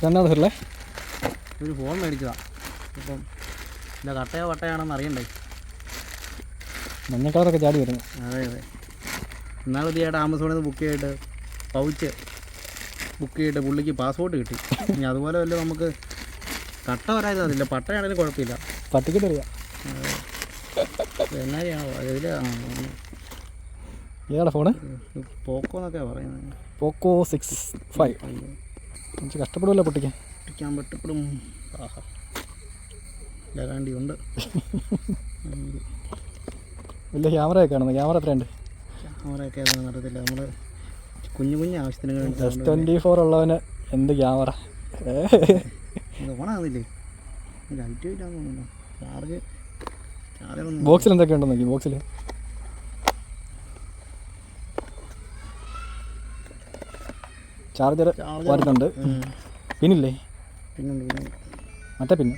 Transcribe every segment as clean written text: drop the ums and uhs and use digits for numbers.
രണ്ടാമത് ഹെയറിലെ ഒരു ഫോൺ മേടിച്ചതാണ്. ഇപ്പം ഇല്ല കട്ടയോ വട്ടയാണെന്ന് അറിയണ്ടേ. മഞ്ഞ കളറൊക്കെ ചാടി വരുന്നു. അതെ അതെ. ഇന്നാൾ പുതിയതായിട്ട് ആമസോണിൽ നിന്ന് ബുക്ക് ചെയ്തിട്ട് പൗച്ച് ബുക്ക് ചെയ്തിട്ട് പുള്ളിക്ക് പാസ്പോർട്ട് കിട്ടി. ഇനി അതുപോലെ വല്ല നമുക്ക് കട്ട വരാതെ അതില്ല, പട്ടയാണെങ്കിലും കുഴപ്പമില്ല. പട്ടിക്കിട്ട് അറിയാം എന്നായാണോ ഇതിൽ ഏതാ ഫോണ്? പോക്കോ എന്നൊക്കെ പറയുന്നത്. പോക്കോ 6 5 കഷ്ടപ്പെടുമല്ലോ പൊട്ടിക്കാൻ. പൊട്ടിക്കാൻ പറ്റപ്പെടും. ആഹാ ഇല്ലാണ്ടി ഉണ്ട്. വലിയ ക്യാമറയൊക്കെ ആണെന്ന്. ക്യാമറ എത്രയുണ്ട്? ക്യാമറയൊക്കെ നടത്തില്ല. നമ്മൾ കുഞ്ഞു കുഞ്ഞു ആവശ്യത്തിന് S24 ഉള്ളവന് എന്ത് ക്യാമറ ഓണാകുന്നില്ലേ? ലൈറ്റ് ഇല്ലാന്ന് തോന്നുന്നു. ചാർജ് ബോക്സിൽ എന്തൊക്കെ ഉണ്ടെന്ന് നോക്കി. ബോക്സിൽ ചാർജർ വരുന്നുണ്ട്. പിന്നില്ലേ? പിന്നുണ്ട്. മറ്റേ പിന്നെ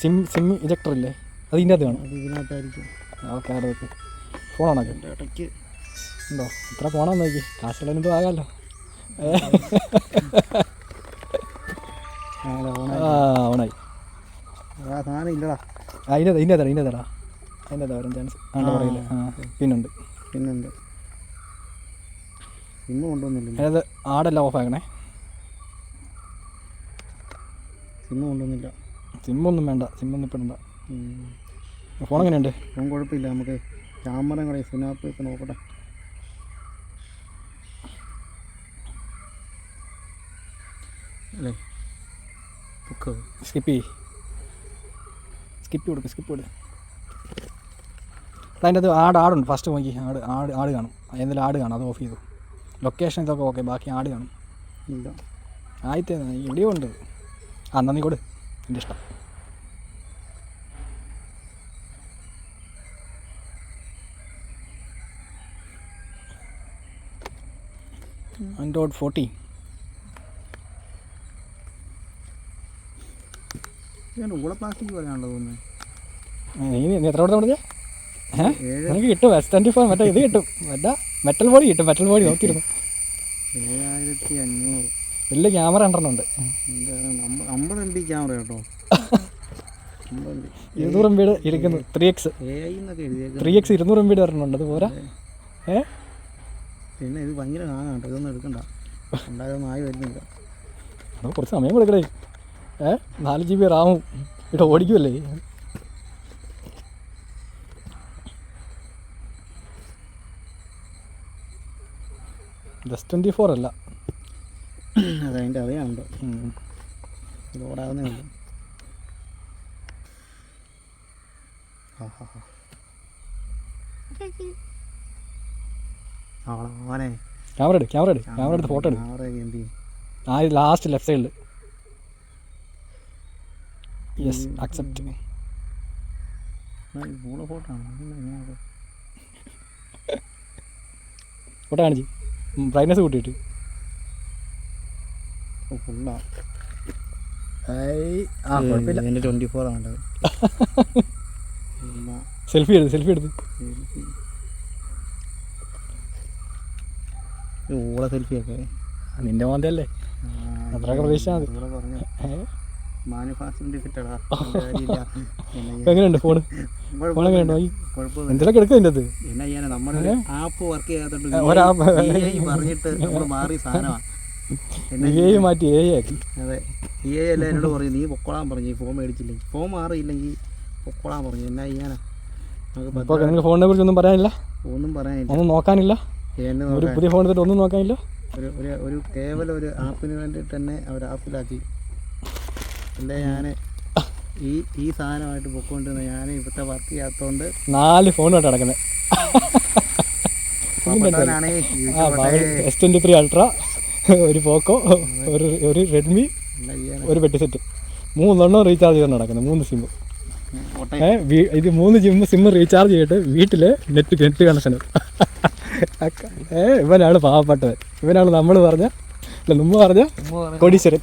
സിം ഇജക്ടർ ഇല്ലേ? അത് ഇതിൻ്റെ അകത്ത് കാണും. ഇതിനകത്തായിരിക്കും. ഓക്കെ അവിടെ വെക്കും. ഫോണാണോ ഇടയ്ക്ക് ഉണ്ടോ? ഇത്ര ഫോണാന്ന് നോക്കി. കാശുള്ളതിനെന്തോ ആകാമല്ലോ. ഓണായി. സാധനം ഇല്ലടാ. ഇതിൻ്റെതാടാ വരാൻ ചാൻസ് ആണ്ട് പറയില്ല. പിന്നുണ്ട്. സിമ്മ് കൊണ്ടുവന്നില്ല. അതായത് ആടെല്ലാം ഓഫ് ആക്കണേ. സിമ്മ് കൊണ്ടുവന്നില്ല. സിമ്മൊന്നും വേണ്ട. സിമ്മൊന്നും ഇപ്പം ഇടണ്ട. ഫോൺ എങ്ങനെയുണ്ട്? ഫോൺ കുഴപ്പമില്ല. നമുക്ക് ക്യാമറ കൂടെ സ്നാപ്പ് ഒക്കെ നോക്കട്ടെ. അല്ലേ ബുക്ക് സ്കിപ്പ് കൊടുക്ക്. അതിൻ്റെ അത് ആടുണ്ട്. ഫസ്റ്റ് നോക്കി ആട് കാണും. എന്തെങ്കിലും ആട് കാണും. അത് ഓഫ് ചെയ്തു. ലൊക്കേഷൻ ഇതൊക്കെ ഓക്കെ. ബാക്കി ആട് കാണും. ഇല്ല ആദ്യത്തെ എവിടെയോ ഉണ്ട്. നന്ദി കൊടു. എൻ്റെ ഇഷ്ടം. Android 14 ഊള പ്ലാസ്റ്റിക് പോലെയാണല്ലോ തോന്നുന്നത്. നീ എത്ര കൊടുത്താൽ പറഞ്ഞേ? എനിക്ക് കിട്ടും. S24 മറ്റേ ഇത് കിട്ടും. മെറ്റൽ ബോഡി കിട്ടും. മെറ്റൽ ബോഡി നോക്കിയിരുന്നു. 7500 വലിയ ക്യാമറ 2 ഉണ്ട്. 50 MB ക്യാമറ കേട്ടോ. 200 MB ഇരിക്കുന്നു. 3x 200 MB വരണുണ്ട്. അത് പോരാ. പിന്നെ ഇത് ഭയങ്കര കാണാട്ടോ. ഇതൊന്നും എടുക്കണ്ട. ഉണ്ടായതൊന്നും ആയി വരുന്നില്ല. അത് കുറച്ച് സമയം കൊടുക്കണേ. 4 GB റാമും ഇവിടെ ഓടിക്കുമല്ലേ. S24 അല്ല. അതതിൻ്റെ അറിയാനുണ്ടോ? ഇത് ഓടാവുന്നേ ഉള്ളൂ. അവനെ ക്യാമറ എടുത്ത് ഫോട്ടോ എടുക്കും. ലാസ്റ്റ് ലെഫ്റ്റ് സൈഡിൽ യെസ് അക്സെപ്റ്റ്. ഫോട്ടോ കാണിച്ച് ബ്രൈറ്റ്നസ് കൂട്ടിയിട്ട് എൻ്റെ 24 ആണ്. സെൽഫി എടുത്ത് ഊള സെൽഫിയൊക്കെ നിന്റെ മോന്തല്ലേ. അത്രയൊക്കെ പ്രതീക്ഷിച്ചാൽ മതി. എങ്ങനെയുണ്ട് ഫോൺ? എങ്ങനെയുണ്ട്? എന്തെങ്കിലുമൊക്കെ എടുക്കും ഇതിൻ്റെ അത്. എന്നാ ചെയ്യാനാ, നമ്മുടെ ആപ്പ് വർക്ക് ചെയ്യാത്തോണ്ട് പറഞ്ഞിട്ട് നമ്മൾ മാറി സാധനമാണ്. മാറ്റി ആക്കി. അതെ എല്ലാം എന്നോട് പറഞ്ഞു നീ പൊക്കോളാൻ പറഞ്ഞു. ഫോൺ മേടിച്ചില്ലേ, ഫോൺ മാറിയില്ലെങ്കിൽ പൊക്കോളാൻ പറഞ്ഞു. എന്നാ ചെയ്യാനാ. നമുക്ക് ഫോണിനെ കുറിച്ച് ഒന്നും പറയാനില്ല. ഒന്നും നോക്കാനില്ല. ഒരു പുതിയ ഫോൺ എടുത്തിട്ട് ഒന്നും നോക്കാനില്ല. ഒരു കേവലം ഒരു ആപ്പിന് വേണ്ടിയിട്ട് തന്നെ അവർ ആപ്പിലാക്കി. അല്ലേ ഞാൻ ഈ സാധനമായിട്ട് പൊക്കോണ്ടിരുന്ന ഞാൻ ഇപ്പോഴത്തെ വർക്ക് ചെയ്യാത്തതുകൊണ്ട് 4 ഫോണായിട്ട് നടക്കുന്നത്. S23 അൾട്ര, ഒരു പോക്കോ, ഒരു റെഡ്മി, ഒരു പെട്ടി സെറ്റ്, 3 റീചാർജ് ചെയ്ത് നടക്കുന്നത്. 3 സിമ്മ്. ഇത് 3 സിമ്മ് റീചാർജ് ചെയ്തിട്ട് വീട്ടിൽ നെറ്റ് കണക്ഷനും. ഇവനാണ് പാവപ്പെട്ടവൻ. ഇവനാണ് നമ്മൾ പറഞ്ഞ കോടീശ്വരൻ.